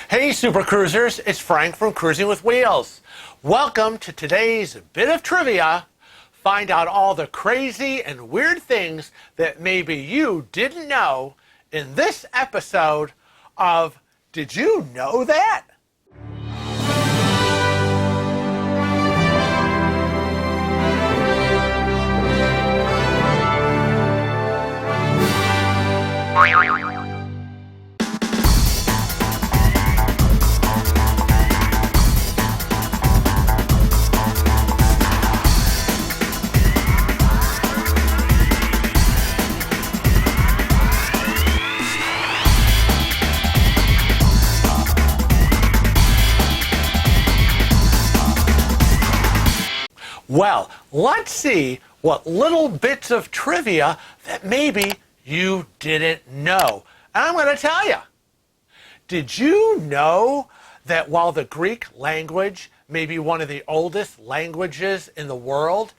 Hey Super Cruisers, it's Frank from Cruising with Wheels. Welcome to today's bit of trivia. Find out all the crazy and weird things that maybe you didn't know in this episode of Did You Know That? Well, let's see what little bits of trivia that maybe you didn't know. And I'm going to tell you. Did you know that while the Greek language may be one of the oldest languages in the world,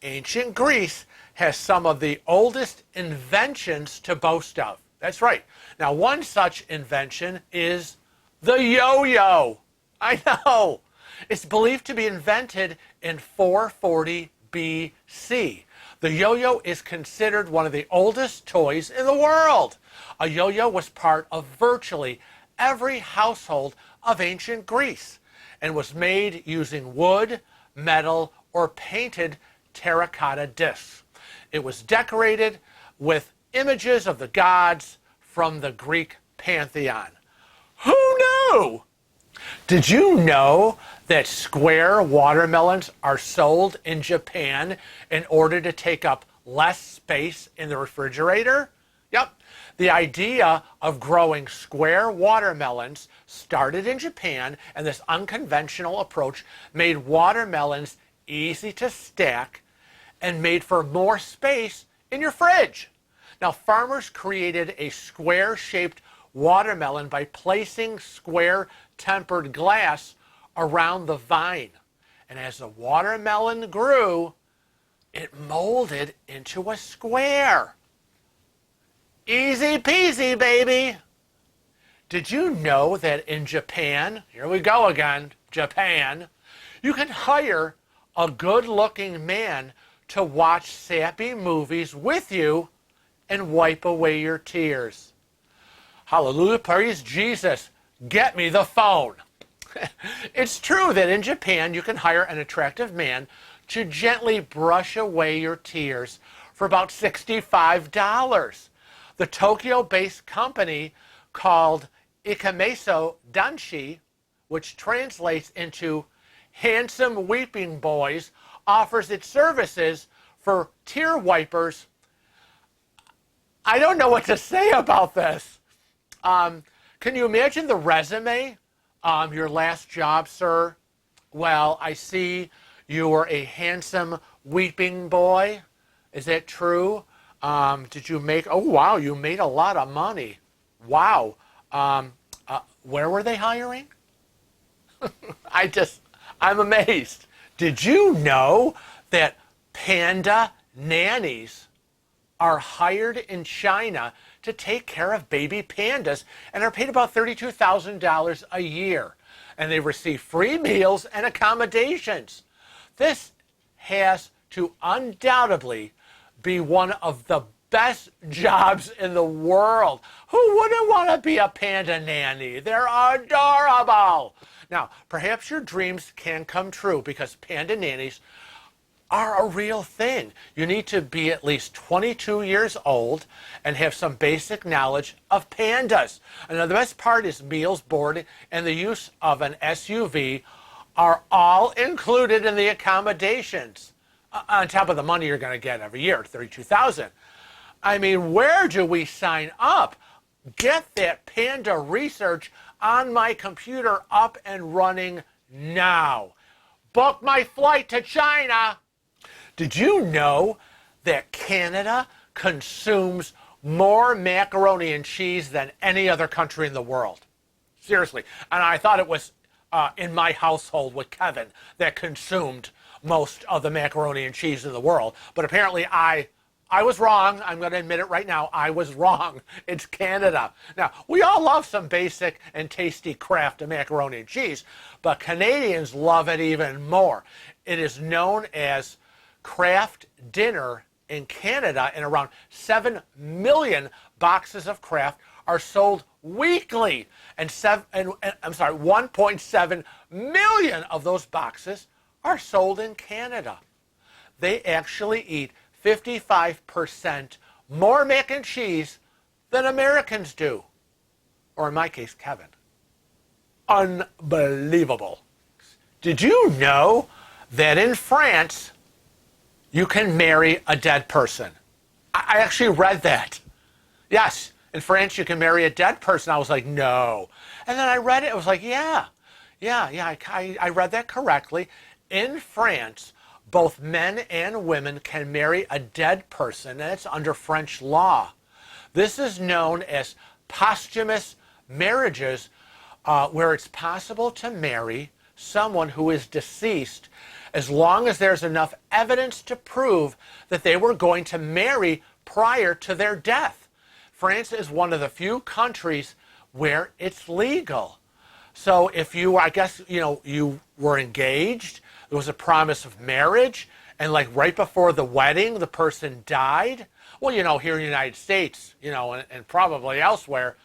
ancient Greece has some of the oldest inventions to boast of? That's right. Now, one such invention is the yo-yo. I know. It's believed to be invented in 440 BC. The yo-yo is considered one of the oldest toys in the world. A yo-yo was part of virtually every household of ancient Greece and was made using wood, metal, or painted terracotta discs. It was decorated with images of the gods from the Greek pantheon. Who knew? Did you know that square watermelons are sold in Japan in order to take up less space in the refrigerator? Yep. The idea of growing square watermelons started in Japan, and this unconventional approach made watermelons easy to stack and made for more space in your fridge. Now, farmers created a square-shaped watermelon by placing square tempered glass around the vine. And as the watermelon grew, it molded into a square. Easy peasy, baby. Did you know that in Japan, here we go again, Japan, you can hire a good-looking man to watch sappy movies with you and wipe away your tears? Hallelujah, praise Jesus. Get me the phone. It's true that in Japan you can hire an attractive man to gently brush away your tears for about $65. The Tokyo-based company called Ikemeso Danshi, which translates into handsome weeping boys, offers its services for tear wipers. I don't know what to say about this. Can you imagine the resume? Your last job, sir? Well, I see you were a handsome weeping boy. Is that true? Did you make, oh wow, you made a lot of money. Wow. Where were they hiring? I'm amazed. Did you know that panda nannies are hired in China to take care of baby pandas and are paid about $32,000 a year? And they receive free meals and accommodations. This has to undoubtedly be one of the best jobs in the world. Who wouldn't want to be a panda nanny? They're adorable. Now, perhaps your dreams can come true because panda nannies are a real thing. You need to be at least 22 years old and have some basic knowledge of pandas. And now the best part is meals, board, and the use of an SUV are all included in the accommodations, on top of the money you're going to get every year, $32,000. I mean, where do we sign up? Get that panda research on my computer up and running now. Book my flight to China. Did you know that Canada consumes more macaroni and cheese than any other country in the world? Seriously. And I thought it was in my household with Kevin that consumed most of the macaroni and cheese in the world. But apparently I I was wrong. I'm going to admit it right now. I was wrong. It's Canada. Now, we all love some basic and tasty Kraft macaroni and cheese, but Canadians love it even more. It is known as Kraft Dinner in Canada, and around 7 million boxes of Kraft are sold weekly. And 1.7 million of those boxes are sold in Canada. They actually eat 55% more mac and cheese than Americans do. Or in my case, Kevin. Unbelievable. Did you know that in France, you can marry a dead person? I actually read that. Yes, in France, you can marry a dead person. I was like, no. And then I read it. I was like, yeah, I read that correctly. In France, both men and women can marry a dead person, and it's under French law. This is known as posthumous marriages, where it's possible to marry someone who is deceased as long as there's enough evidence to prove that they were going to marry prior to their death. France is one of the few countries where it's legal. So if you, I guess, you were engaged, there was a promise of marriage, and like right before the wedding, the person died. Well, here in the United States, and probably elsewhere,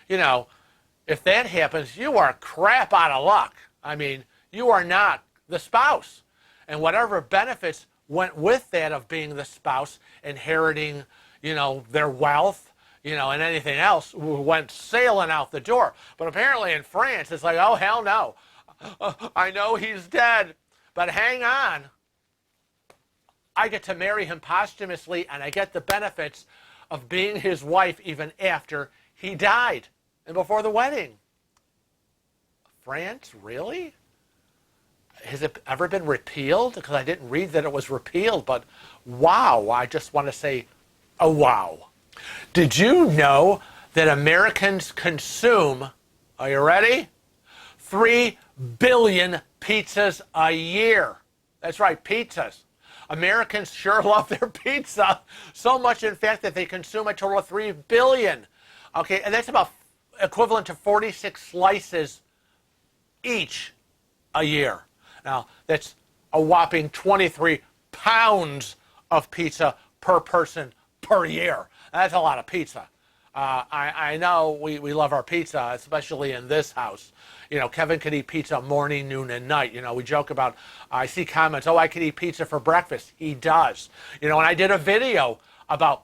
if that happens, you are crap out of luck. I mean, you are not the spouse. And whatever benefits went with that of being the spouse, inheriting, their wealth, and anything else went sailing out the door. But apparently in France, it's like, oh, hell no. I know he's dead. But hang on, I get to marry him posthumously, and I get the benefits of being his wife even after he died and before the wedding. France, really? Has it ever been repealed? Because I didn't read that it was repealed, but wow, I just want to say, oh, wow. Did you know that Americans consume, are you ready? 3 billion pizzas a year. That's right, pizzas. Americans sure love their pizza. So much, in fact, that they consume a total of 3 billion. Okay, and that's about equivalent to 46 slices each a year. Now, that's a whopping 23 pounds of pizza per person per year. That's a lot of pizza. I know we love our pizza, especially in this house. Kevin could eat pizza morning, noon, and night. We joke about, I see comments, oh, I could eat pizza for breakfast. He does. And I did a video about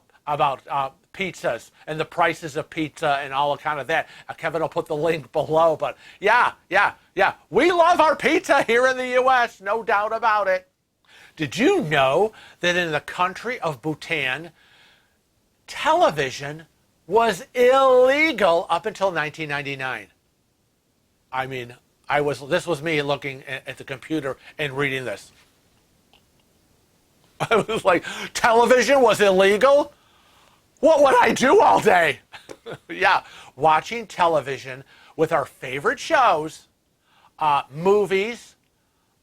pizzas and the prices of pizza and all kind of that. Kevin will put the link below. But yeah. We love our pizza here in the U.S., no doubt about it. Did you know that in the country of Bhutan, television was illegal up until 1999? I mean, this was me looking at the computer and reading this. I was like, television was illegal? What would I do all day? Yeah, watching television with our favorite shows, movies.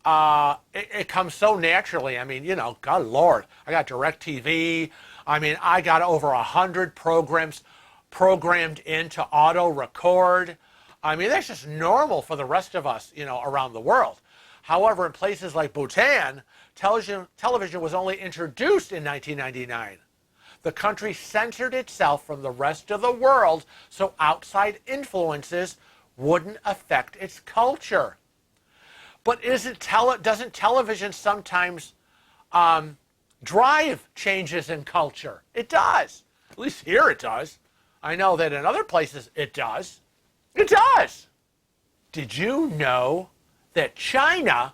It comes so naturally. I mean, God Lord, I got DirecTV. I mean, I got over 100 programs programmed in to auto record. I mean, that's just normal for the rest of us, around the world. However, in places like Bhutan, television was only introduced in 1999. The country censored itself from the rest of the world so outside influences wouldn't affect its culture. But doesn't television sometimes drive changes in culture? It does. At least here it does. I know that in other places it does. It does. Did you know that China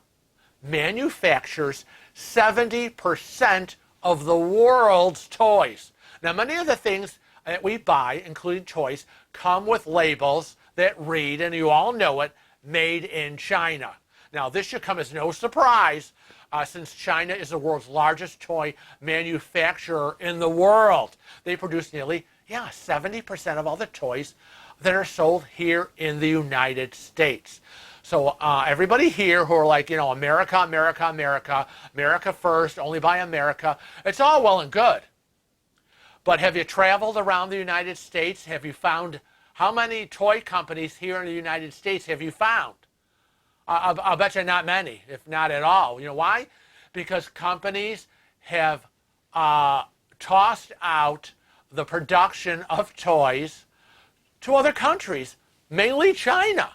manufactures 70% of the world's toys? Now, many of the things that we buy, including toys, come with labels that read, and you all know it, made in China. Now, this should come as no surprise since China is the world's largest toy manufacturer in the world. They produce nearly, 70% of all the toys that are sold here in the United States. So everybody here who are like, America, America, America, America first, only buy America, it's all well and good. But have you traveled around the United States? Have you found how many toy companies here in the United States have you found? I'll bet you not many, if not at all. You know why? Because companies have tossed out the production of toys to other countries, mainly China.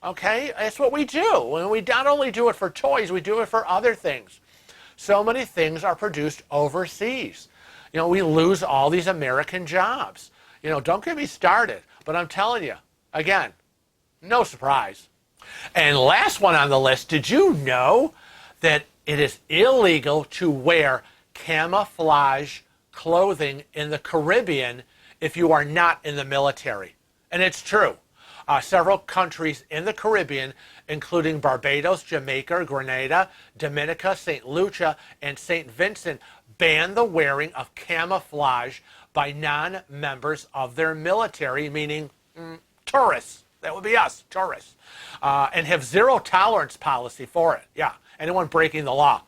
Okay? That's what we do. And we not only do it for toys, we do it for other things. So many things are produced overseas. You know, we lose all these American jobs. You know, don't get me started. But I'm telling you, again, no surprise. And last one on the list, did you know that it is illegal to wear camouflage clothing in the Caribbean if you are not in the military? And it's true. Several countries in the Caribbean, including Barbados, Jamaica, Grenada, Dominica, St. Lucia, and St. Vincent, ban the wearing of camouflage by non-members of their military, meaning tourists. That would be us, tourists. And have zero tolerance policy for it. Yeah, anyone breaking the law.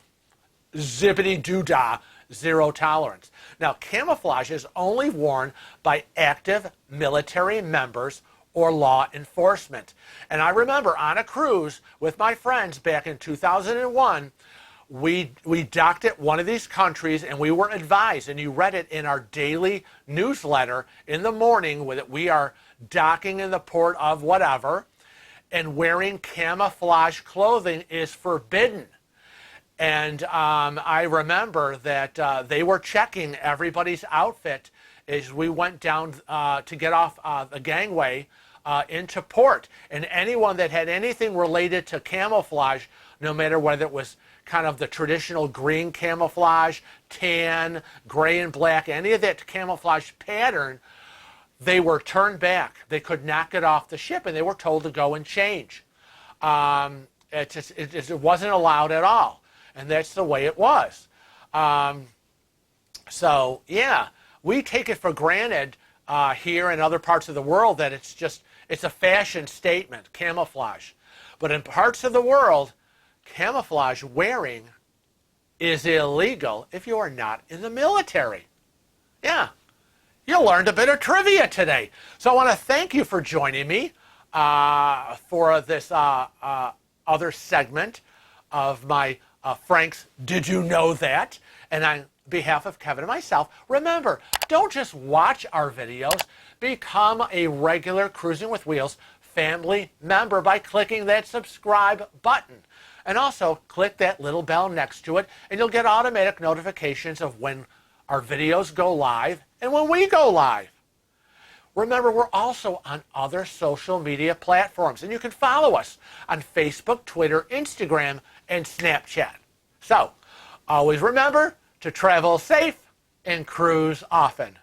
Zippity-doo-dah, zero tolerance. Now, camouflage is only worn by active military members or law enforcement. And I remember on a cruise with my friends back in 2001, we docked at one of these countries, and we were advised, and you read it in our daily newsletter in the morning, that we are docking in the port of whatever, and wearing camouflage clothing is forbidden. And I remember that they were checking everybody's outfit as we went down to get off the gangway into port. And anyone that had anything related to camouflage, no matter whether it was kind of the traditional green camouflage, tan, gray and black, any of that camouflage pattern, they were turned back. They could not get off the ship, and they were told to go and change. It wasn't allowed at all, and that's the way it was. So, yeah, we take it for granted here in other parts of the world that it's a fashion statement, camouflage. But in parts of the world, camouflage wearing is illegal if you are not in the military. Yeah, you learned a bit of trivia today. So I want to thank you for joining me for this other segment of my Frank's Did You Know That? And on behalf of Kevin and myself, remember, don't just watch our videos, become a regular Cruising with Wheels family member by clicking that subscribe button. And also click that little bell next to it, and you'll get automatic notifications of when our videos go live and when we go live. Remember, we're also on other social media platforms, and you can follow us on Facebook, Twitter, Instagram, and Snapchat. So, always remember to travel safe and cruise often.